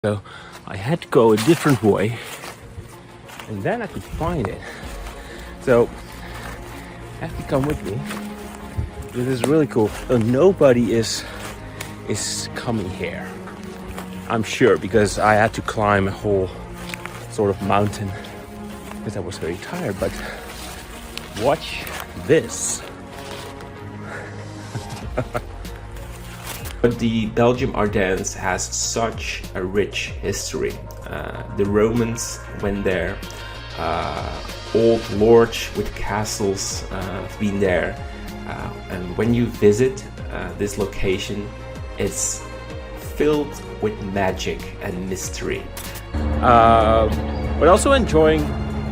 So I had to go a different way and then I could find it. So have to come with me. This is really cool. So nobody is coming here, I'm sure, because I had to climb a whole sort of mountain because I was very tired. But watch this. But the Belgium Ardennes has such a rich history. The Romans went there, old lords with castles have been there, and when you visit this location, it's filled with magic and mystery. But also enjoying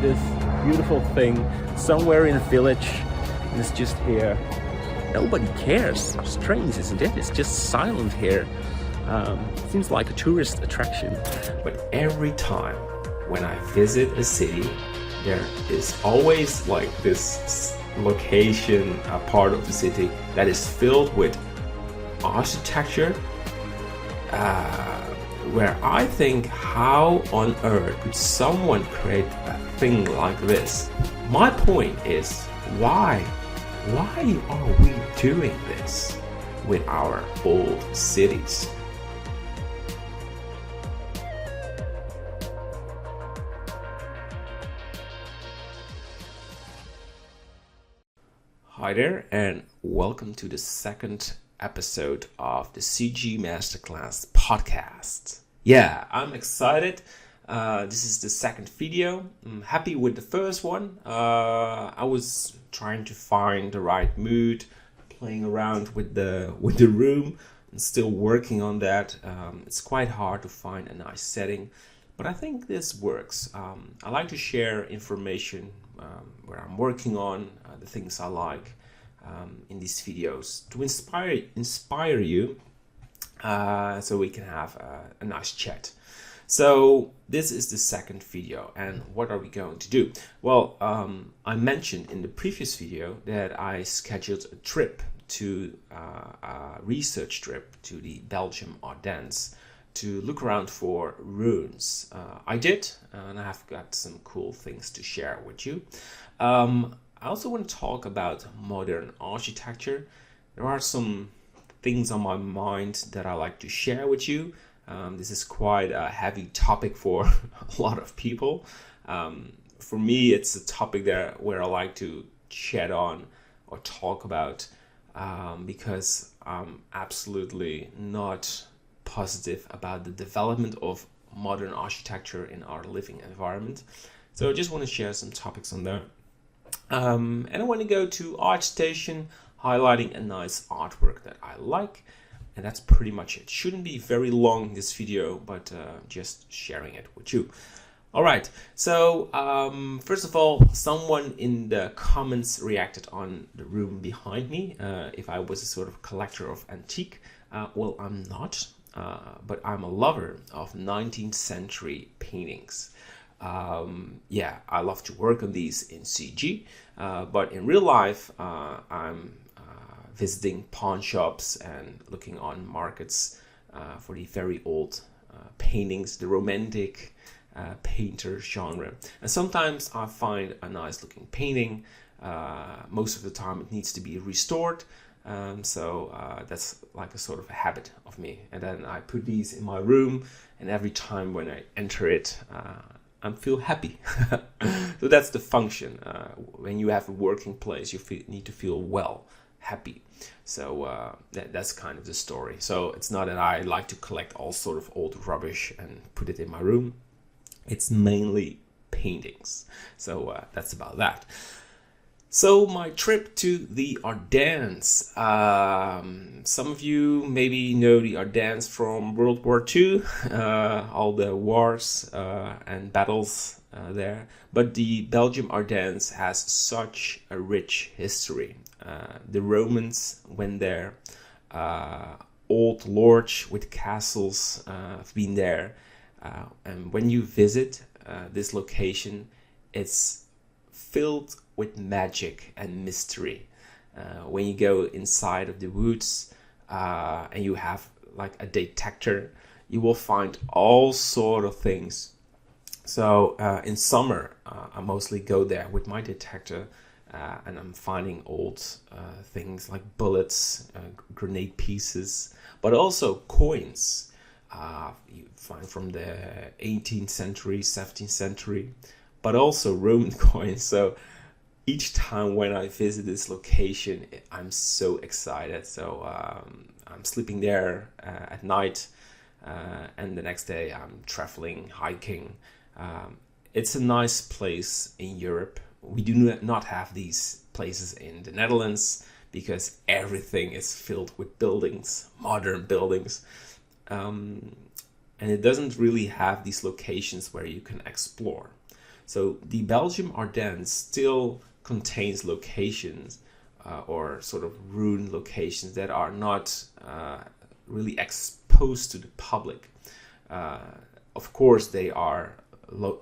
this beautiful thing somewhere in a village, and it's just here. Nobody cares. Strange, isn't it? It's just silent here. Seems like a tourist attraction. But every time when I visit a city, there is always like this location, a part of the city that is filled with architecture, where I think, how on earth could someone create a thing like this? My point is, why are we doing this with our old cities? Hi there, and welcome to the second episode of the CG Masterclass podcast. Yeah, I'm excited. This is the second video. I'm happy with the first one. I was trying to find the right mood, playing around with the room, and still working on that. It's quite hard to find a nice setting, but I think this works. I like to share information where I'm working on, the things I like in these videos to inspire you, so we can have a nice chat. So this is the second video, and what are we going to do? Well, I mentioned in the previous video that I scheduled a trip to a research trip to the Belgium Ardennes to look around for ruins. I did, and I have got some cool things to share with you. I also want to talk about modern architecture. There are some things on my mind that I like to share with you. This is quite a heavy topic for a lot of people. For me, it's a topic where I like to chat on or talk about, because I'm absolutely not positive about the development of modern architecture in our living environment. So I just want to share some topics on there. And I want to go to Artstation, highlighting a nice artwork that I like. And that's pretty much it. Shouldn't be very long, this video, but just sharing it with you. All right, so first of all, someone in the comments reacted on the room behind me, if I was a sort of collector of antique. Well, I'm not, but I'm a lover of 19th century paintings. Yeah, I love to work on these in CG, but in real life, I'm visiting pawn shops and looking on markets for the very old paintings, the romantic painter genre. And sometimes I find a nice looking painting. Most of the time it needs to be restored. So that's like a sort of a habit of me. And then I put these in my room, and every time when I enter it, I feel happy. So that's the function. When you have a working place, you need to feel well, happy. So that's kind of the story. So it's not that I like to collect all sort of old rubbish and put it in my room. It's mainly paintings. So that's about that. So my trip to the Ardennes. Some of you maybe know the Ardennes from World War II, all the wars and battles there. But the Belgium Ardennes has such a rich history. The Romans went there, old lords with castles have been there. And when you visit this location, it's filled with magic and mystery. When you go inside of the woods and you have like a detector, you will find all sort of things. So in summer, I mostly go there with my detector, and I'm finding old things like bullets, grenade pieces, but also coins. You find from the 18th century, 17th century, but also Roman coins. So each time when I visit this location, I'm so excited. So I'm sleeping there at night, and the next day I'm traveling, hiking. It's a nice place in Europe. We do not have these places in the Netherlands because everything is filled with buildings, modern buildings. And it doesn't really have these locations where you can explore. So the Belgium Ardennes still contains locations or sort of ruin locations that are not really exposed to the public. Of course, they are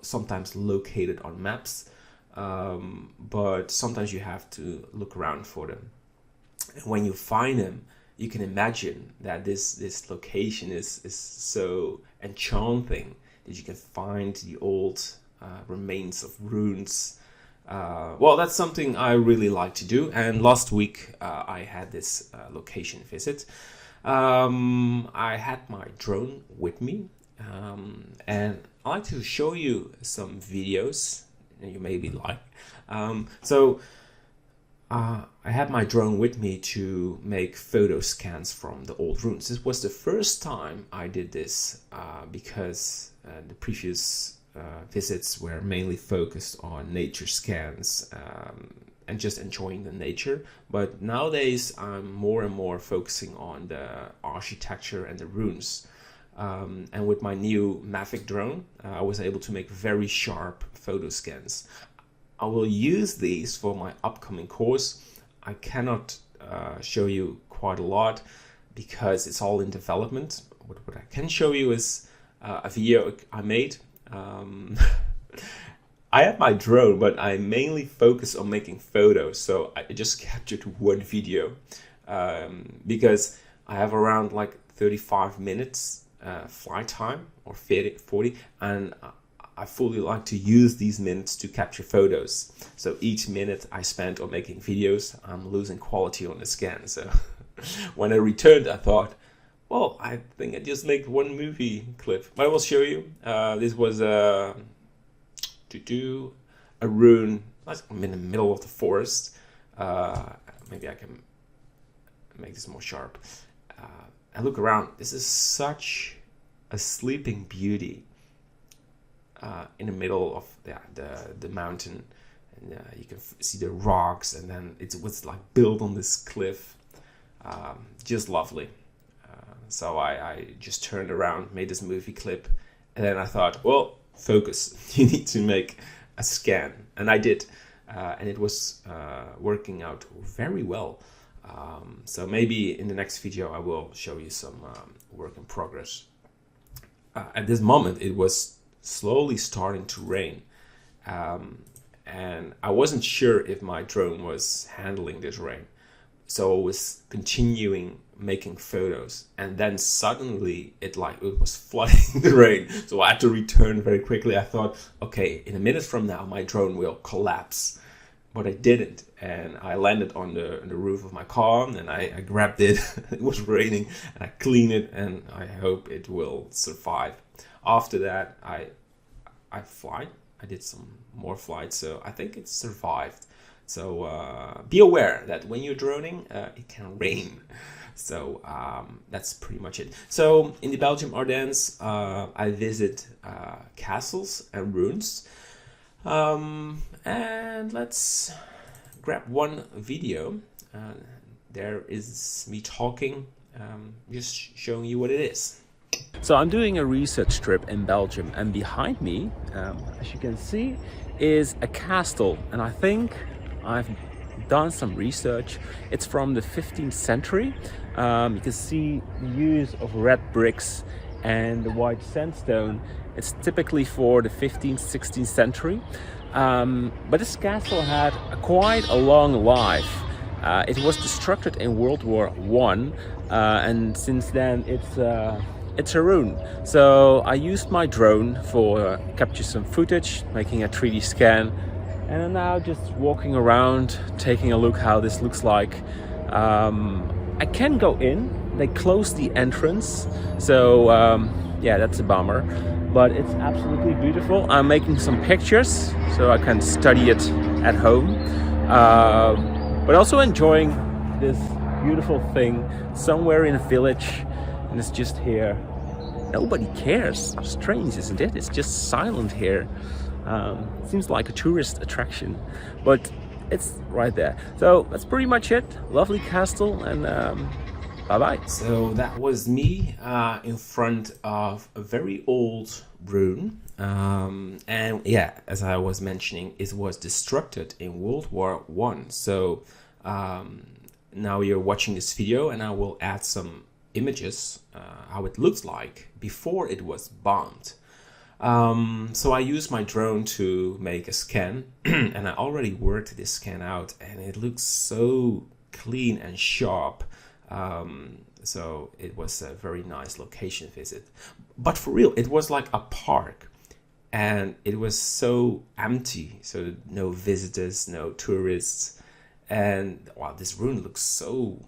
sometimes located on maps, but sometimes you have to look around for them. And when you find them, you can imagine that this location is so enchanting that you can find the old remains of ruins. Well, that's something I really like to do. And last week I had this location visit. I had my drone with me, and I like to show you some videos that you maybe like. I had my drone with me to make photo scans from the old ruins. This was the first time I did this because the previous visits were mainly focused on nature scans and just enjoying the nature. But nowadays I'm more and more focusing on the architecture and the ruins. And with my new Mavic drone, I was able to make very sharp photo scans. I will use these for my upcoming course. I cannot show you quite a lot because it's all in development. What I can show you is a video I made. I have my drone, but I mainly focus on making photos. So I just captured one video because I have around like 35 minutes flight time or 40, and I fully like to use these minutes to capture photos. So each minute I spent on making videos, I'm losing quality on the scan. So when I returned, I thought, well, I think I just made one movie clip. But I will show you. This was to do a ruin. I'm in the middle of the forest. Maybe I can make this more sharp. I look around. This is such a sleeping beauty. In the middle of the mountain, and you can see the rocks, and then it was like built on this cliff. Just lovely. So I just turned around, made this movie clip, and then I thought, well, focus. You need to make a scan, and I did, and it was working out very well. So maybe in the next video I will show you some work in progress. At this moment, it was slowly starting to rain, and I wasn't sure if my drone was handling this rain, so I was continuing making photos, and then suddenly it was flooding the rain, so I had to return very quickly. I thought, okay, in a minute from now my drone will collapse, but I didn't, and I landed on the roof of my car, and I grabbed it. It was raining, and I cleaned it, and I hope it will survive. After that, I fly. I did some more flights, so I think it survived. So be aware that when you're droning, it can rain. So that's pretty much it. So in the Belgium Ardennes, I visit castles and ruins. And let's grab one video. There is me talking, just showing you what it is. So I'm doing a research trip in Belgium, and behind me, as you can see, is a castle, and I think I've done some research. It's from the 15th century. You can see the use of red bricks and the white sandstone. It's typically for the 15th, 16th century. But this castle had quite a long life. It was destructed in World War I, and since then it's it's a ruin. So I used my drone for capture some footage, making a 3D scan, and I'm now just walking around, taking a look how this looks like. I can go in. They closed the entrance, so yeah, that's a bummer. But it's absolutely beautiful. I'm making some pictures so I can study it at home, but also enjoying this beautiful thing somewhere in a village, and it's just here. Nobody cares. Strange, isn't it? It's just silent here. Seems like a tourist attraction, but it's right there. So that's pretty much it. Lovely castle, and bye-bye. So that was me in front of a very old ruin. And yeah, as I was mentioning, it was destructed in World War I. So now you're watching this video, and I will add some images how it looks like before it was bombed. So I used my drone to make a scan, and I already worked this scan out, and it looks so clean and sharp. So it was a very nice location visit. But for real, it was like a park, and it was so empty, so no visitors, no tourists, and wow, this ruin looks so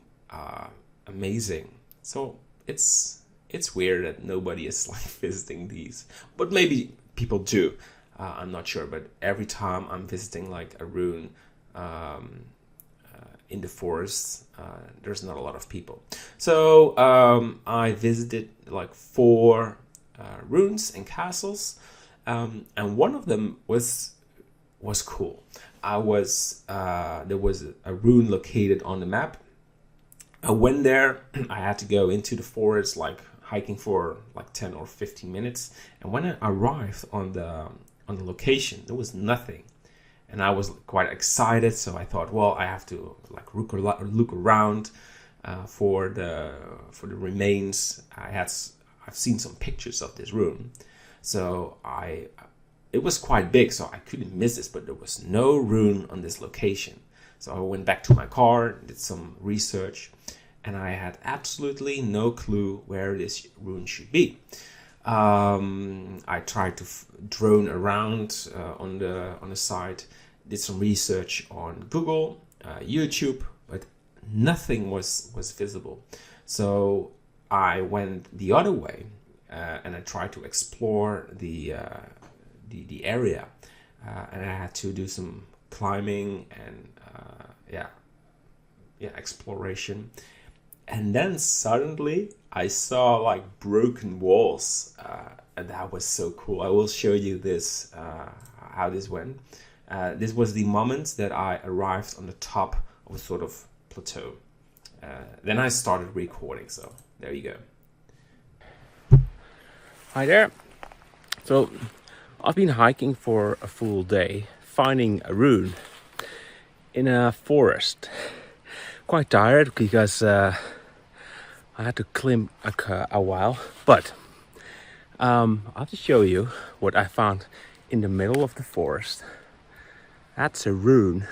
amazing. So it's weird that nobody is like visiting these, but maybe people do. I'm not sure, but every time I'm visiting like a ruin in the forest, there's not a lot of people. So I visited like 4 ruins and castles, and one of them was cool. There was a ruin located on the map. I went there. I had to go into the forest, like hiking for like 10 or 15 minutes. And when I arrived on the location, there was nothing. And I was quite excited, so I thought, well, I have to like look around for the remains. I've seen some pictures of this room, so it was quite big, so I couldn't miss this. But there was no ruin on this location, so I went back to my car, did some research, and I had absolutely no clue where this ruin should be. I tried to drone around on the site, did some research on Google, YouTube, but nothing was visible. So I went the other way, and I tried to explore the area, and I had to do some climbing and exploration. And then suddenly I saw like broken walls, and that was so cool. I will show you this, how this went. This was the moment that I arrived on the top of a sort of plateau. Then I started recording, so there you go. Hi there. So I've been hiking for a full day, finding a ruin in a forest. Quite tired because I had to climb a while, but I'll have to show you what I found in the middle of the forest. That's a ruin.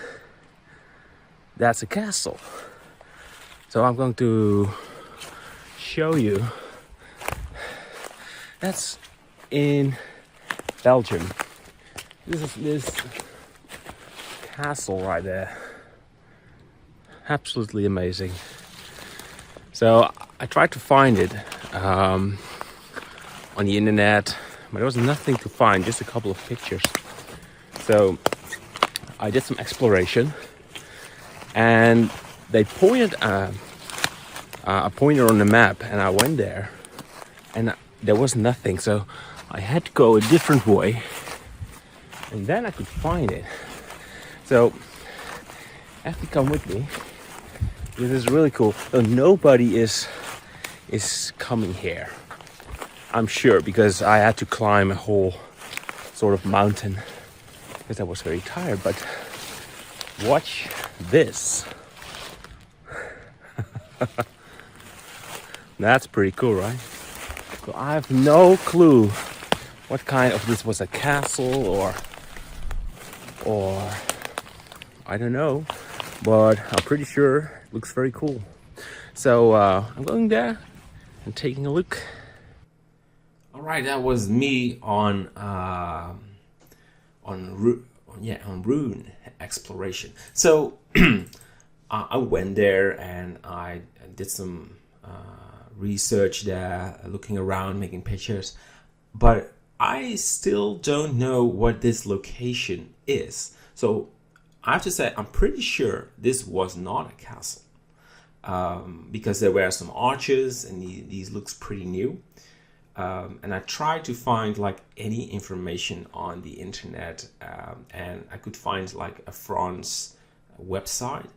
That's a castle. So I'm going to show you. That's in Belgium. This is this castle right there. Absolutely amazing. So I tried to find it on the internet, but there was nothing to find, just a couple of pictures. So I did some exploration, and they pointed a pointer on the map, and I went there, and there was nothing. So I had to go a different way, and then I could find it. So you have to come with me. This is really cool. So nobody is coming here, I'm sure, because I had to climb a whole sort of mountain because I was very tired. But watch this. That's pretty cool, right? So I have no clue what kind of this was, a castle or I don't know, but I'm pretty sure it looks very cool. So I'm going there and taking a look. All right, that was me on ruin exploration. So I went there and I did some research there, looking around, making pictures, but I still don't know what this location is. So I have to say, I'm pretty sure this was not a castle, because there were some arches and these looks pretty new. And I tried to find like any information on the internet, and I could find like a France website,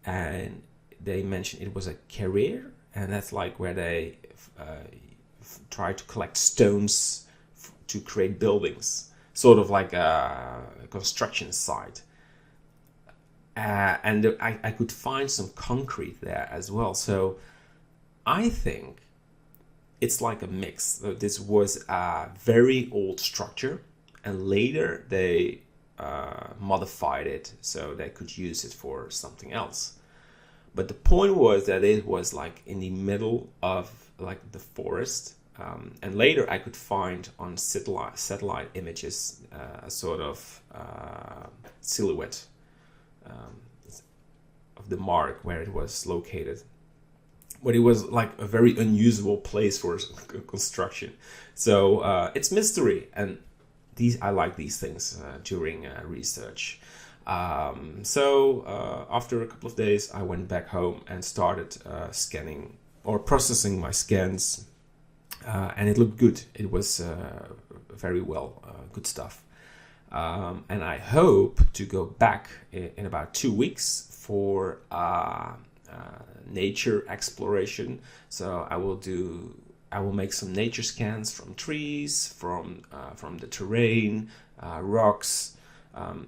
and they mentioned it was a carrier, and that's like where they try to collect stones to create buildings, sort of like a construction site. And I could find some concrete there as well. So I think it's like a mix. So this was a very old structure, and later they modified it so they could use it for something else. But the point was that it was like in the middle of like the forest, and later I could find on satellite images a sort of silhouette of the mark where it was located. But it was like a very unusual place for construction. So it's mystery, and I like these things during research. So after a couple of days, I went back home and started scanning or processing my scans, and it looked good. It was very well, good stuff. And I hope to go back in about 2 weeks for nature exploration. So I will make some nature scans from trees, from the terrain, rocks.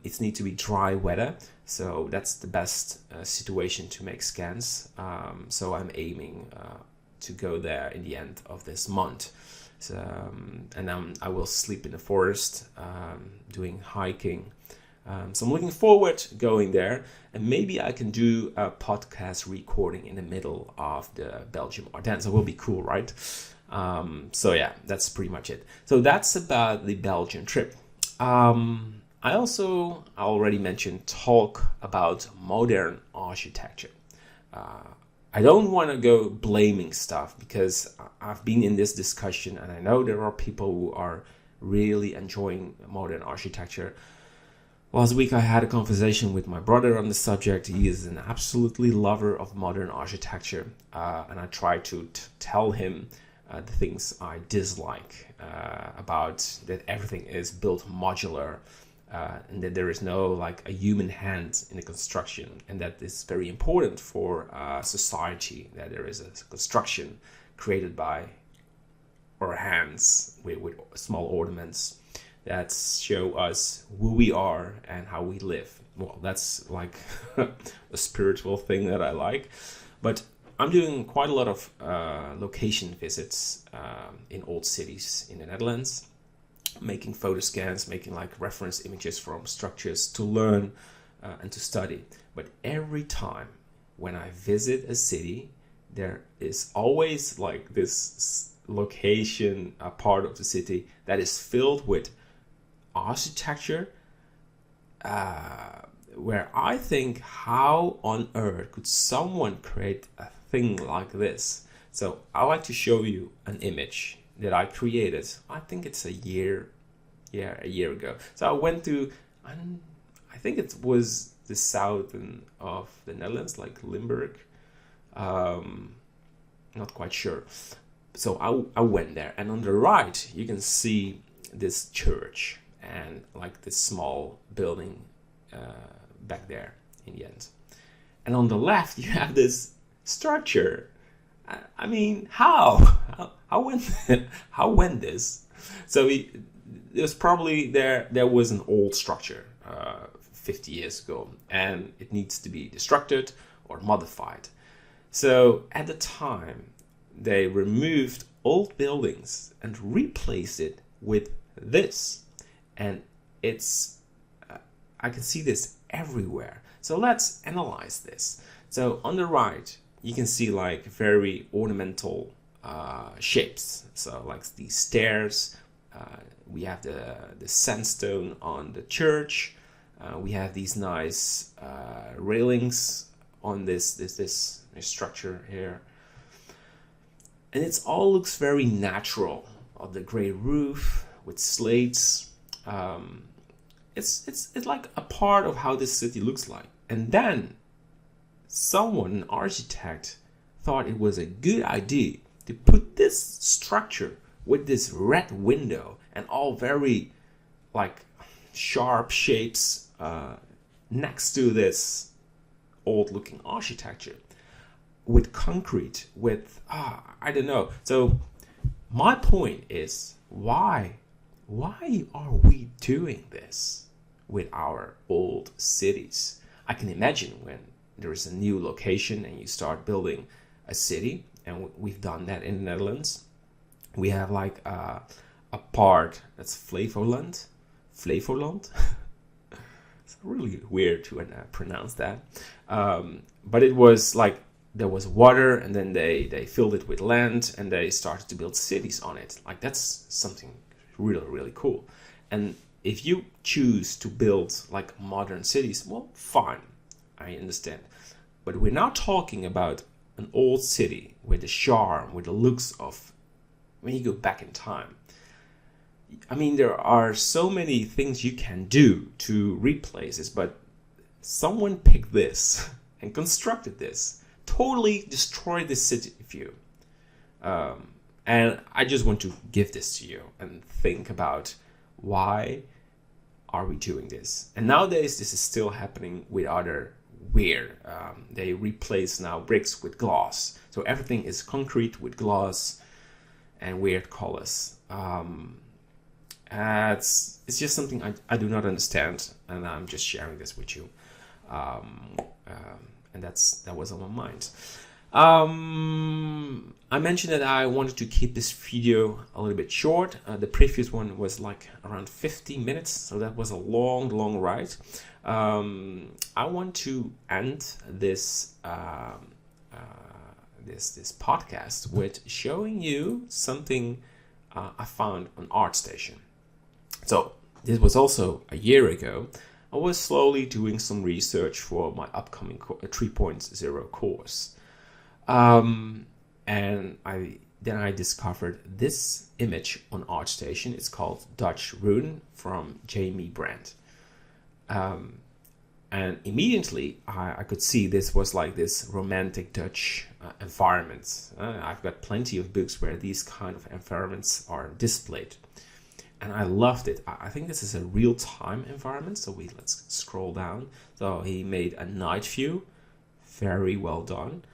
It needs to be dry weather, so that's the best situation to make scans. So I'm aiming to go there in the end of this month. So, and I will sleep in the forest, doing hiking. So I'm looking forward to going there, and maybe I can do a podcast recording in the middle of the Belgium Ardennes. It will be cool, right? So yeah, that's pretty much it. So that's about the Belgian trip. I already mentioned talk about modern architecture. I don't want to go blaming stuff, because I've been in this discussion and I know there are people who are really enjoying modern architecture. Last week I had a conversation with my brother on the subject. He is an absolutely lover of modern architecture, and I try to tell him the things I dislike about that everything is built modular, and that there is no like a human hand in the construction, and that is very important for society, that there is a construction created by our hands with small ornaments that show us who we are and how we live. Well, that's like a spiritual thing that I like. But I'm doing quite a lot of location visits in old cities in the Netherlands, making photo scans, making like reference images from structures to learn and to study. But every time when I visit a city, there is always like this location, a part of the city that is filled with architecture, where I think, how on earth could someone create a thing like this? So I like to show you an image that I created. I think it's a year ago. So I went to, I think it was the south of the Netherlands, like Limburg. Not quite sure. So I went there, and on the right you can see this church and like this small building back there in the end. And on the left you have this structure. I mean, how went this? So it was probably there was an old structure 50 years ago, and it needs to be destructed or modified. So at the time they removed old buildings and replaced it with this, and it's I can see this everywhere. So let's analyze this. So on the right you can see like very ornamental shapes. So like these stairs, we have the sandstone on the church. We have these nice railings on this structure here, and it all looks very natural. Of the gray roof with slates, it's like a part of how this city looks like. And then someone, an architect, thought it was a good idea to put this structure with this red window and all very like sharp shapes next to this old looking architecture with concrete, with I don't know. So my point is, why are we doing this with our old cities? I can imagine when there is a new location and you start building a city, and we've done that in the Netherlands. We have like a part that's Flevoland. It's really weird to pronounce that. But it was like there was water, and then they filled it with land, and they started to build cities on it. Like that's something really, really cool. And if you choose to build like modern cities, well, fine, I understand. But we're now talking about an old city with the charm, with the looks of when you go back in time. I mean, there are so many things you can do to replace this, but someone picked this and constructed this. Totally destroy this city view. And I just want to give this to you and think about why are we doing this. And nowadays this is still happening with other weird. They replace now bricks with glass. So everything is concrete with glass and weird colors. It's just something I do not understand, and I'm just sharing this with you. And that was on my mind. I mentioned that I wanted to keep this video a little bit short. The previous one was like around 50 minutes, so that was a long ride. I want to end this this podcast with showing you something I found on Artstation. So this was also a year ago. I was slowly doing some research for my upcoming 3.0 course. And I discovered this image on Artstation. It's called Dutch Ruin from Jamie Brandt. And immediately I could see this was like this romantic Dutch environment. I've got plenty of books where these kind of environments are displayed. And I loved it. I think this is a real-time environment. So let's scroll down. So he made a night view, very well done,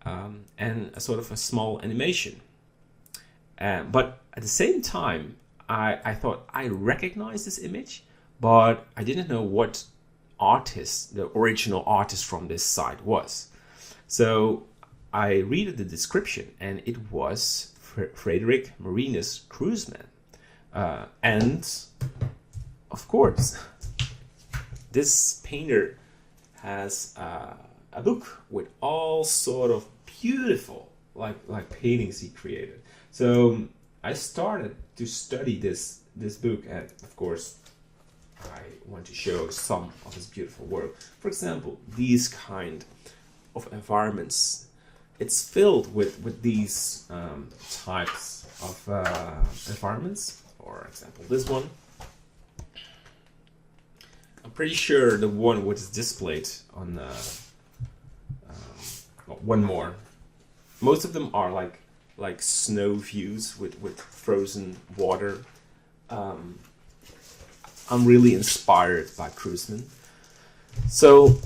and a sort of a small animation. But at the same time, I thought I recognized this image, but I didn't know what artist, the original artist from this site was. So I read the description, and it was Frederick Marinus Kruseman. And of course, this painter has a book with all sort of beautiful like paintings he created. So I started to study this book, and of course I want to show some of his beautiful work. For example, these kind of environments, it's filled with these types of environments. For example, this one. I'm pretty sure the one which is displayed on one more. Most of them are like snow views with frozen water. I'm really inspired by Kruseman. So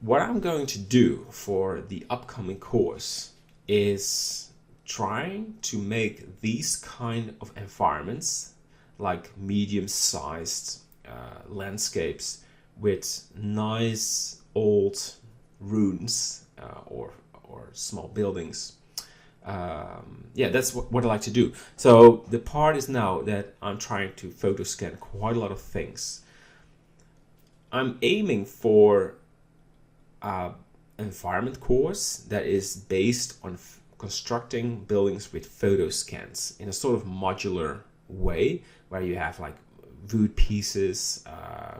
what I'm going to do for the upcoming course is trying to make these kind of environments, like medium-sized landscapes with nice old ruins or small buildings. That's what I like to do. So the part is now that I'm trying to photo scan quite a lot of things. I'm aiming for an environment course that is based on constructing buildings with photo scans in a sort of modular way, where you have like wood pieces,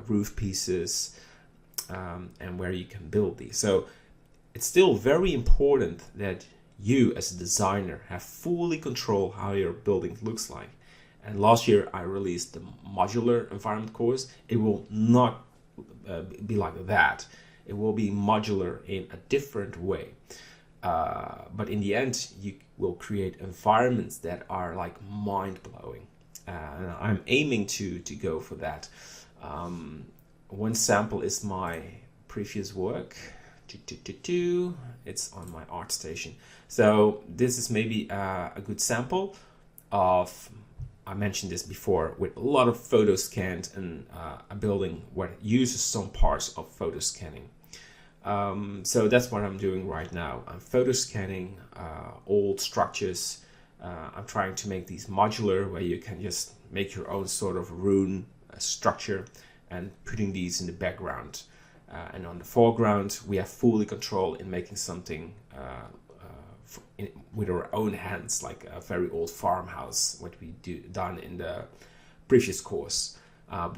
roof pieces, and where you can build these. So it's still very important that you as a designer have fully control how your building looks like. And last year I released the modular environment course. It will not be like that. It will be modular in a different way. But in the end, you will create environments that are like mind-blowing. And I'm aiming to go for that. One sample is my previous work. It's on my Artstation. So this is maybe a good sample of, I mentioned this before, with a lot of photo scanned and a building where it uses some parts of photo scanning. So that's what I'm doing right now. I'm photo scanning old structures. I'm trying to make these modular, where you can just make your own sort of ruin structure and putting these in the background. And on the foreground, we have fully control in making something with our own hands, like a very old farmhouse, what we done in the previous course,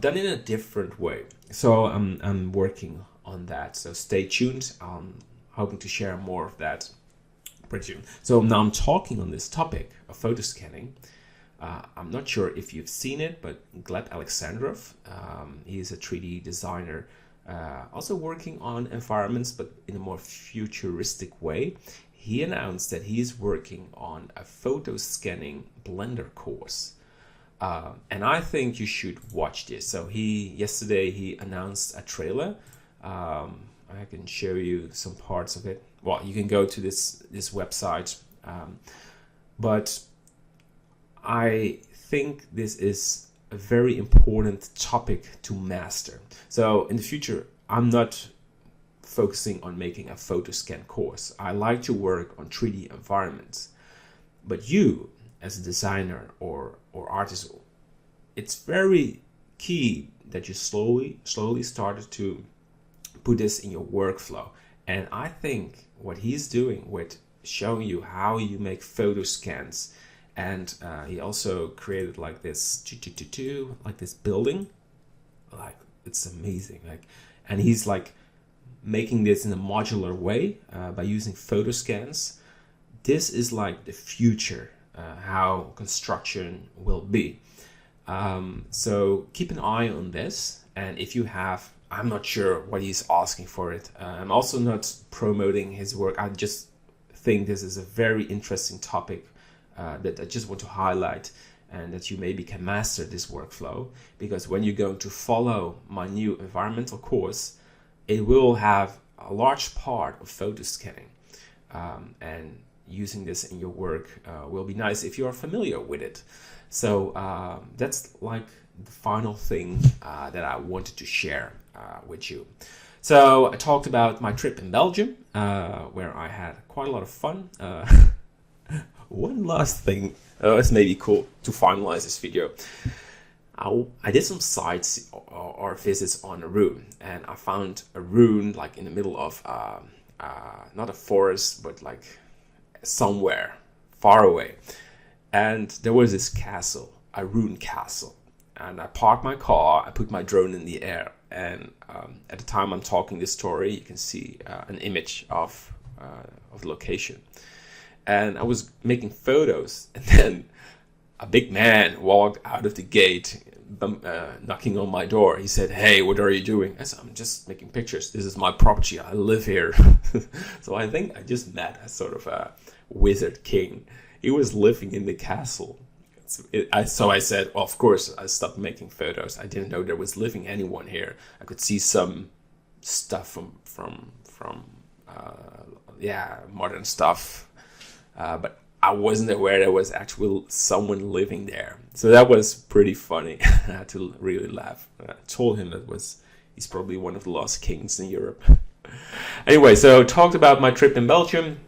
done in a different way. So I'm working on that. So stay tuned. I'm hoping to share more of that pretty soon. So now I'm talking on this topic of photo scanning. I'm not sure if you've seen it, but Gleb Alexandrov, he's a 3D designer, also working on environments, but in a more futuristic way. He announced that he's working on a photo scanning Blender course. And I think you should watch this. So yesterday he announced a trailer. I can show you some parts of it. Well, you can go to this website. But I think this is a very important topic to master. So in the future, I'm not focusing on making a photo scan course. I like to work on 3D environments. But you, as a designer or artist, it's very key that you slowly started to put this in your workflow. And I think what he's doing with showing you how you make photo scans, and he also created like this like this building, like it's amazing. And he's like making this in a modular way by using photo scans. This is like the future, how construction will be. So keep an eye on this. And if you have, I'm not sure what he's asking for it. I'm also not promoting his work. I just think this is a very interesting topic that I just want to highlight, and that you maybe can master this workflow, because when you're going to follow my new environmental course, it will have a large part of photo scanning, and using this in your work will be nice if you are familiar with it. So that's like the final thing that I wanted to share with you. So I talked about my trip in Belgium, where I had quite a lot of fun. One last thing, it's maybe cool to finalize this video. I did some sites or visits on a ruin, and I found a ruin like in the middle of not a forest, but like somewhere far away. And there was this castle, a ruined castle. And I parked my car, I put my drone in the air, and at the time I'm talking this story, you can see an image of the location. And I was making photos, and then a big man walked out of the gate, knocking on my door. He said, "Hey, what are you doing?" I said, "I'm just making pictures. This is my property. I live here." So I think I just met a sort of a wizard king. He was living in the castle. So I said, well, of course, I stopped making photos. I didn't know there was living anyone here. I could see some stuff from modern stuff. But I wasn't aware there was actually someone living there. So that was pretty funny. I had to really laugh. I told him he's probably one of the lost kings in Europe. Anyway, so talked about my trip in Belgium.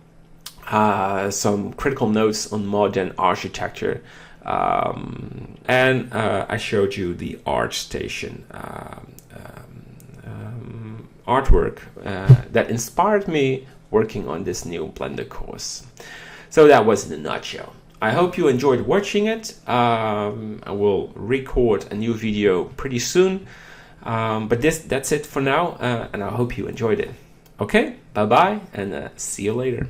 Some critical notes on modern architecture. And I showed you the Artstation artwork that inspired me working on this new Blender course. So that was in a nutshell. I hope you enjoyed watching it. I will record a new video pretty soon. But that's it for now, and I hope you enjoyed it. Okay, bye-bye, and see you later.